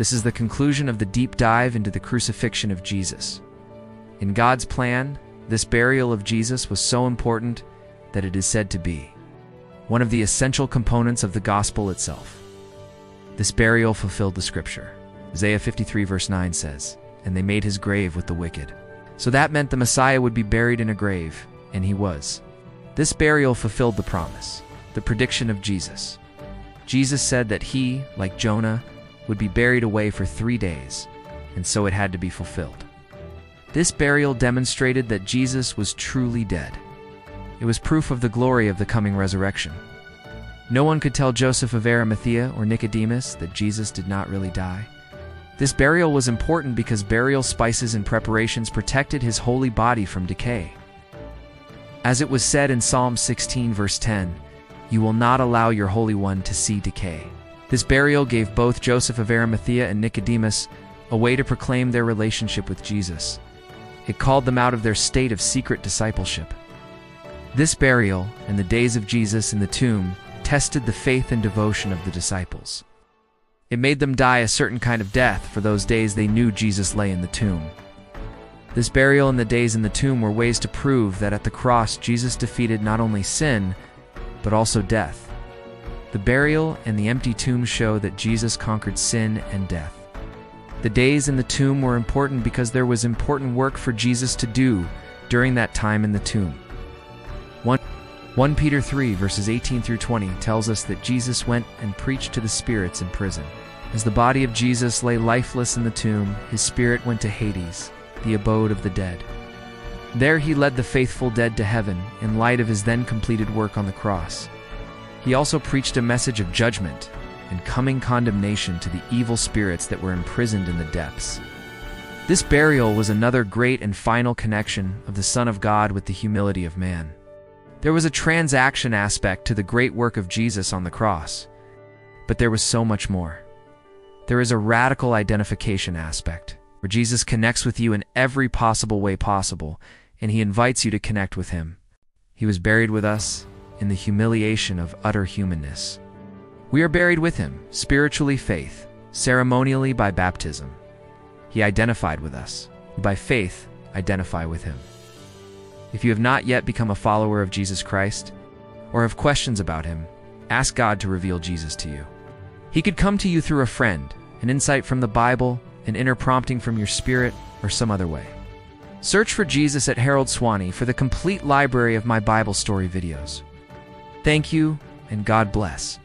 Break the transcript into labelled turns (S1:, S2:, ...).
S1: This is the conclusion of the deep dive into the crucifixion of Jesus. In God's plan, this burial of Jesus was so important that it is said to be one of the essential components of the gospel itself. This burial fulfilled the scripture. Isaiah 53 verse 9 says, "And they made his grave with the wicked." So that meant the Messiah would be buried in a grave, and he was. This burial fulfilled the promise, the prediction of Jesus. Jesus said that he, like Jonah, would be buried away for 3 days, and so it had to be fulfilled. This burial demonstrated that Jesus was truly dead. It was proof of the glory of the coming resurrection. No one could tell Joseph of Arimathea or Nicodemus that Jesus did not really die. This burial was important because burial spices and preparations protected his holy body from decay. As it was said in Psalm 16 verse 10, "You will not allow your Holy One to see decay." This burial gave both Joseph of Arimathea and Nicodemus a way to proclaim their relationship with Jesus. It called them out of their state of secret discipleship. This burial and the days of Jesus in the tomb tested the faith and devotion of the disciples. It made them die a certain kind of death for those days they knew Jesus lay in the tomb. This burial and the days in the tomb were ways to prove that at the cross Jesus defeated not only sin, but also death. The burial and the empty tomb show that Jesus conquered sin and death. The days in the tomb were important because there was important work for Jesus to do during that time in the tomb. 1 Peter 3 verses 18 through 20 tells us that Jesus went and preached to the spirits in prison. As the body of Jesus lay lifeless in the tomb, his spirit went to Hades, the abode of the dead. There he led the faithful dead to heaven in light of his then completed work on the cross. He also preached a message of judgment and coming condemnation to the evil spirits that were imprisoned in the depths. This burial was another great and final connection of the Son of God with the humility of man. There was a transaction aspect to the great work of Jesus on the cross, but there was so much more. There is a radical identification aspect, where Jesus connects with you in every possible way possible, and he invites you to connect with him. He was buried with us in the humiliation of utter humanness. We are buried with him, spiritually faith, ceremonially by baptism. He identified with us. We by faith identify with him. If you have not yet become a follower of Jesus Christ, or have questions about him, ask God to reveal Jesus to you. He could come to you through a friend, an insight from the Bible, an inner prompting from your spirit, or some other way. Search for Jesus at HaroldSwaney for the complete library of my Bible story videos. Thank you, and God bless.